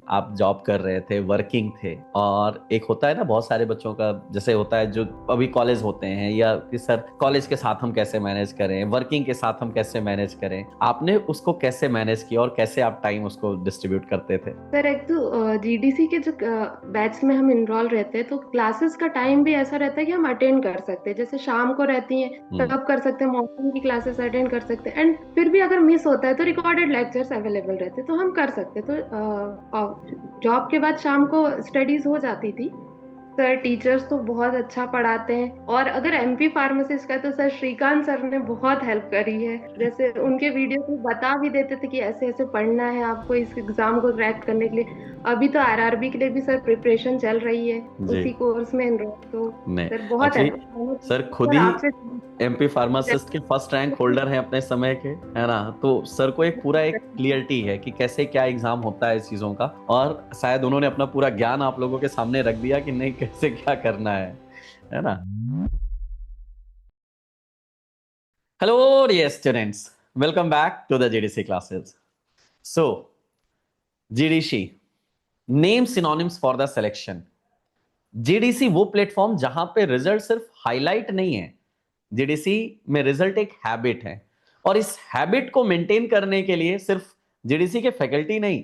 आप जॉब कर रहे थे, वर्किंग थे, और एक होता है ना बहुत सारे बच्चों का, जैसे होता है जो अभी कॉलेज होते हैं, या कि सर कॉलेज के साथ हम कैसे मैनेज करें, वर्किंग के साथ हम कैसे मैनेज करें, आपने उसको कैसे मैनेज किया और कैसे आप टाइम उसको डिस्ट्रीब्यूट करते थे? सर एक तो जीडीसी के जो बैच में हम इनरोल रहते हैं तो क्लासेस का टाइम भी ऐसा रहता है कि हम अटेंड कर सकते हैं। जैसे शाम को रहती हैं हम्म। तब कर सकते हैं, मॉर्निंग की क्लासेस अटेंड कर सकते हैं। एंड फिर भी अगर मिस होता है तो रिकॉर्डेड लेक्चर्स अवेलेबल रहते हैं तो हम कर सकते हैं। तो जॉब के बाद शाम को स्टडीज हो जाती थी। सर टीचर्स तो बहुत अच्छा पढ़ाते हैं, और अगर एमपी फार्मासिस्ट का तो सर श्रीकांत सर ने बहुत हेल्प करी है। जैसे उनके वीडियो को बता भी देते थे कि ऐसे ऐसे पढ़ना है आपको इस एग्जाम को क्रैक करने के लिए। अभी तो आरआरबी के लिए भी सर प्रिपरेशन चल रही है, जी। उसी कोर्स में एनरोल। तो नहीं, सर बहुत एक्चुअली अच्छा सर खुद सर ही आपसे। एमपी फार्मासिस्ट के फर्स्ट रैंक होल्डर हैं अपने समय के, है ना? तो सर को एक पूरा एक क्लियरिटी है कि कैसे क्या एग्जाम होता है इस चीजों का, और शायद उन्होंने अपना पूरा ज्ञान आप लोगों के सामने रख दिया कि नहीं कैसे क्या करना है ना? Hello dear students, welcome back to the GDC classes. So GDC name synonyms for the selection. GDC वो प्लेटफॉर्म जहां पे रिजल्ट सिर्फ हाईलाइट नहीं है। जीडीसी में रिजल्ट एक हैबिट है, और इस हैबिट को मेंटेन करने के लिए सिर्फ जीडीसी के फैकल्टी नहीं,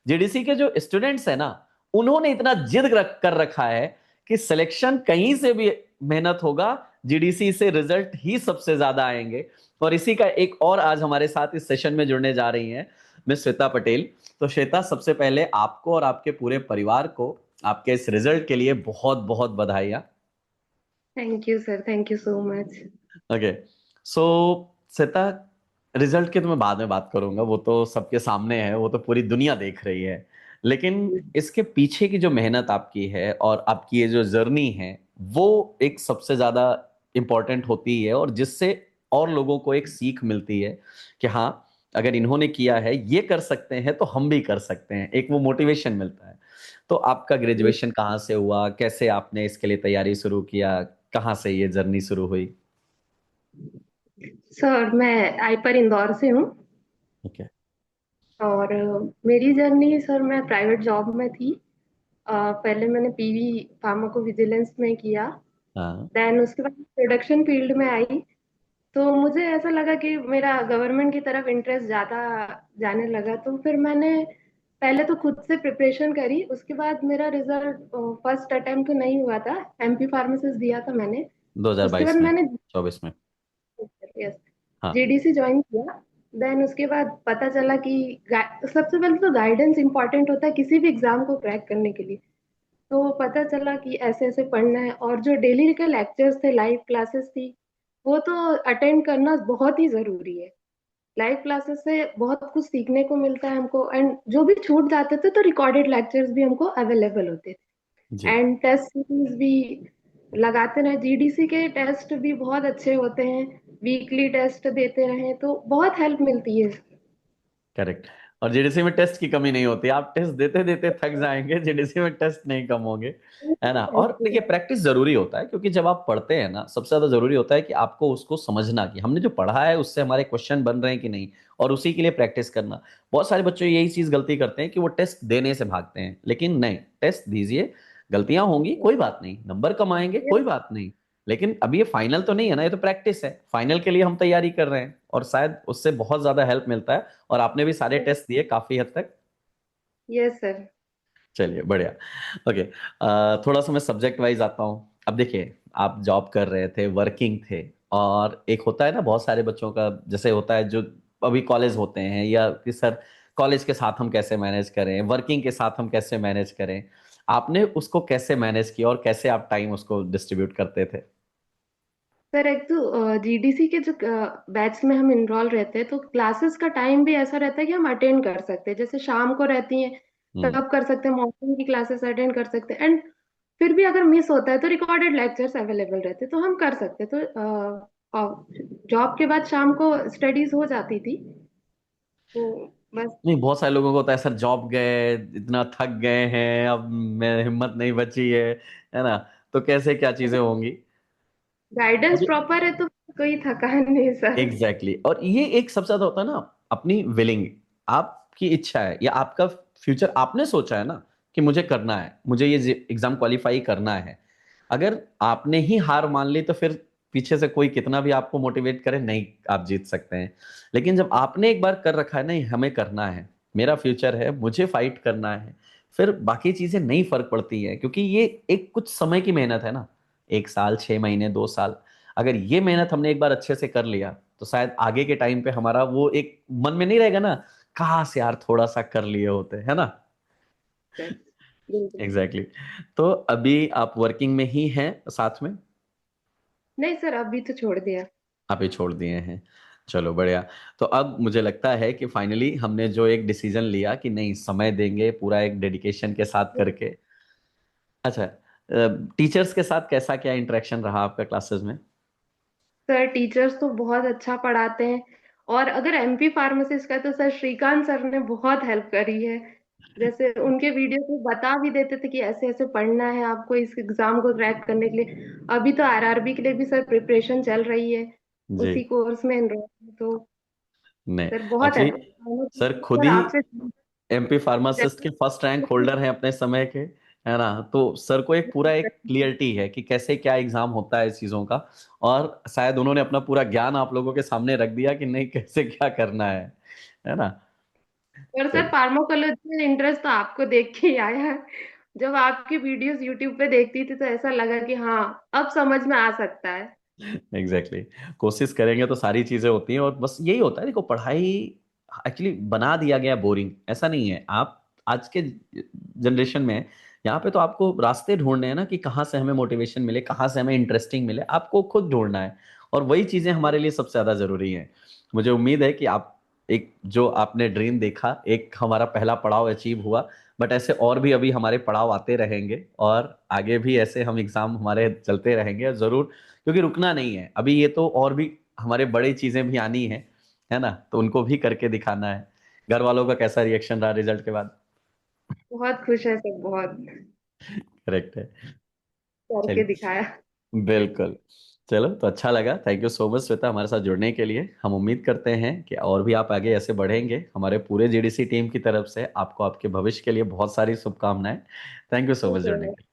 जीडीसी के जो स्टूडेंट्स हैं ना, उन्होंने इतना जिद कर रखा है कि सिलेक्शन कहीं से भी मेहनत होगा, जीडीसी से रिजल्ट ही सबसे ज्यादा आएंगे। और इसी का एक और आज हमारे साथ इस सेशन में जुड़ने जा रही हैं मिस श्वेता पटेल। तो श्वेता, सबसे पहले आपको और आपके पूरे परिवार को आपके इस रिजल्ट के लिए बहुत बहुत बधाइयां। Thank you sir, thank you so much. Okay. So Shweta, result की तो मैं बाद में बात करूंगा, वो तो सबके सामने है, वो तो पूरी दुनिया देख रही है। लेकिन इसके पीछे की जो मेहनत आपकी है और आपकी ये जो जर्नी है, वो एक सबसे ज्यादा इंपॉर्टेंट होती है, और जिससे और लोगों को एक सीख मिलती है कि हाँ, अगर इन्होंने किया है, ये कर सकते हैं, तो हम भी कर सकते हैं, एक वो मोटिवेशन मिलता है। तो आपका ग्रेजुएशन कहाँ से हुआ, कैसे आपने इसके लिए तैयारी शुरू किया, कहाँ से ये जर्नी शुरू हुई? सर मैं आईपर इंदौर से हूँ। ओके। और मेरी जर्नी सर, मैं प्राइवेट जॉब में थी। पहले मैंने पीवी फार्माको विजिलेंस में किया। हाँ। देन उसके बाद प्रोडक्शन फील्ड में आई। तो मुझे ऐसा लगा कि मेरा गवर्नमेंट की तरफ इंटरेस्ट ज्यादा जाने लगा। तो फिर मैंने पहले तो खुद से प्रिपरेशन करी। उसके बाद मेरा रिजल्ट फर्स्ट अटेम्प्ट तो नहीं हुआ था, एमपी फार्मासिस्ट दिया था मैंने। उसके बाद 2022 में, मैंने 24 में। यस हाँ। जीडीसी ज्वाइन किया। देन उसके बाद पता चला कि सबसे पहले तो गाइडेंस इंपॉर्टेंट होता है किसी भी एग्जाम को क्रैक करने के लिए। तो पता चला कि ऐसे ऐसे पढ़ना है, और जो डेली के लेक्चर्स थे, लाइव क्लासेस थी, वो तो अटेंड करना बहुत ही जरूरी है। लाइव क्लासेस से बहुत कुछ सीखने को मिलता है हमको। एंड जो भी छूट जाते थे तो रिकॉर्डेड लेक्चर्स भी हमको अवेलेबल होते थे। जी। एंड टेस्ट सीरीज भी लगाते रहे। जीडीसी के टेस्ट भी बहुत अच्छे होते हैं, वीकली टेस्ट देते रहे तो बहुत हेल्प मिलती है। करेक्ट। और जीडीसी में टेस्ट की कमी नहीं होती, आप टेस्ट देते देते थक जाएंगे, जीडीसी में टेस्ट नहीं कम होंगे, है ना? और देखिए, प्रैक्टिस जरूरी होता है, क्योंकि जब आप पढ़ते हैं ना, सबसे ज्यादा जरूरी होता है कि आपको उसको समझना कि हमने जो पढ़ा है उससे हमारे क्वेश्चन बन रहे हैं कि नहीं, और उसी के लिए प्रैक्टिस करना। बहुत सारे बच्चे यही चीज गलती करते हैं कि वो टेस्ट देने से भागते हैं, लेकिन नहीं, टेस्ट दीजिए। गलतियां होंगी, कोई बात नहीं, नंबर कम आएंगे, कोई बात नहीं, लेकिन अभी ये फाइनल तो नहीं है ना, ये तो प्रैक्टिस है, फाइनल के लिए हम तैयारी कर रहे हैं, और शायद उससे बहुत ज्यादा हेल्प मिलता है। और आपने भी सारे टेस्ट दिए काफी हद तक। Yes sir. चलिए, बढ़िया। ओके। थोड़ा सा मैं सब्जेक्ट वाइज आता हूँ। अब देखिए, आप जॉब कर रहे थे, वर्किंग थे, और एक होता है ना बहुत सारे बच्चों का, जैसे होता है जो अभी कॉलेज होते हैं, या कि सर कॉलेज के साथ हम कैसे मैनेज करें, वर्किंग के साथ हम कैसे मैनेज करें, आपने उसको कैसे मैनेज किया और कैसे आप टाइम उसको डिस्ट्रीब्यूट करते थे? सर एक तो जीडीसी के जो बैच में हम इनरोल रहते हैं तो क्लासेस का टाइम भी ऐसा रहता है कि हम अटेंड कर सकते हैं। जैसे शाम को रहती हैं हम्म। तब कर सकते हैं, मॉर्निंग की क्लासेस अटेंड कर सकते हैं। एंड फिर भी अगर मिस होता है तो रिकॉर्डेड लेक्चर्स अवेलेबल रहते हैं तो हम कर सकते हैं। तो जॉब के बाद शाम को स्टडीज हो जाती थी। तो बस। नहीं, बहुत सारे लोगों को होता है, सर जॉब गए, इतना थक गए हैं, अब मैं हिम्मत नहीं बची है ना? तो कैसे क्या चीजें होंगी? गाइडेंस प्रॉपर है तो कोई थकान नहीं सर। Exactly exactly. और ये एक सबसे ज्यादा होता है ना, अपनी विलिंग, आपकी इच्छा है या आपका फ्यूचर आपने सोचा है ना कि मुझे करना है, मुझे ये एग्जाम क्वालिफाई करना है। अगर आपने ही हार मान ली तो फिर पीछे से कोई कितना भी आपको मोटिवेट करे, नहीं आप जीत सकते हैं। लेकिन जब आपने एक बार कर रखा है, नहीं हमें करना है, मेरा फ्यूचर है, मुझे फाइट करना है, फिर बाकी चीजें नहीं फर्क पड़ती है, क्योंकि ये एक कुछ समय की मेहनत है ना। 1 साल, 6 महीने, 2 साल, अगर ये मेहनत हमने एक बार अच्छे से कर लिया तो शायद आगे के टाइम पे हमारा वो एक मन में नहीं रहेगा ना, काश यार थोड़ा सा कर लिए होते, है ना। सर बिल्कुल। Exactly exactly. तो अभी आप वर्किंग में ही हैं साथ में? नहीं सर, अभी तो छोड़ दिया। आप ही छोड़ दिए हैं, चलो बढ़िया। तो अब मुझे लगता है कि फाइनली हमने जो एक डिसीजन लिया कि नहीं समय देंगे पूरा एक डेडिकेशन के साथ करके। अच्छा, टीचर्स के साथ कैसा क्या इंटरेक्शन रहा आपका क्लासेस में? सर टीचर्स तो बहुत अच्छा पढ़ाते हैं। और अगर एमपी फार्मासिस्ट का, तो सर श्रीकांत सर ने बहुत हेल्प करी है। जैसे उनके वीडियो को बता भी देते थे कि ऐसे ऐसे पढ़ना है आपको इस एग्जाम को क्रैक करने के लिए। अभी तो आरआरबी के लिए भी सर प्रिपरेशन चल रही है, जी। उसी कोर्स में एनरोल है। तो नहीं, सर बहुत एक्चुअली हेल्प सर खुद सर ही आपसे। एमपी फार्मासिस्ट के फर्स्ट रैंक होल्डर हैं अपने समय के, है ना। तो सर को एक पूरा एक क्लियरिटी है कि कैसे क्या एग्जाम होता है इस चीजों का। और शायद उन्होंने अपना पूरा ज्ञान आप लोगों के सामने रख दिया कि नहीं कैसे क्या करना है ना। और सर चलिए। फार्माकोलॉजी में इंटरेस्ट तो आपको देख के ही आया है। जब आपकी वीडियोस यूट्यूब पे देखती थी तो ऐसा लगा कि हाँ, अब समझ में आ सकता है। Exactly exactly. कोशिश करेंगे तो सारी चीजें होती हैं, और बस यही होता है, देखो पढ़ाई एक्चुअली बना दिया गया बोरिंग, ऐसा नहीं है। आप आज के जनरेशन में यहाँ पे तो आपको रास्ते ढूंढने हैं ना कि कहाँ से हमें मोटिवेशन मिले, कहाँ से हमें इंटरेस्टिंग मिले, आपको खुद ढूंढना है। और वही चीजें हमारे लिए सबसे ज्यादा जरूरी हैं। मुझे उम्मीद है कि आप एक जो आपने ड्रीम देखा, एक हमारा पहला पड़ाव अचीव हुआ। बट ऐसे और भी अभी हमारे पड़ाव आते रहेंगे, और आगे भी ऐसे हम एग्जाम हमारे चलते रहेंगे जरूर, क्योंकि रुकना नहीं है अभी। ये तो और भी हमारे बड़ी चीजें भी आनी है ना, तो उनको भी करके दिखाना है। घर वालों का कैसा रिएक्शन रहा रिजल्ट के बाद? बहुत खुश है सर, बहुत करेक्ट है। करके चलिए, दिखाया। बिल्कुल। चलो, तो अच्छा लगा, thank you so much Shweta हमारे साथ जुड़ने के लिए। हम उम्मीद करते हैं कि और भी आप आगे ऐसे बढ़ेंगे। हमारे पूरे जीडीसी टीम की तरफ से आपको आपके भविष्य के लिए बहुत सारी शुभकामनाएं। थैंक यू सो मच जुड़ने के लिए।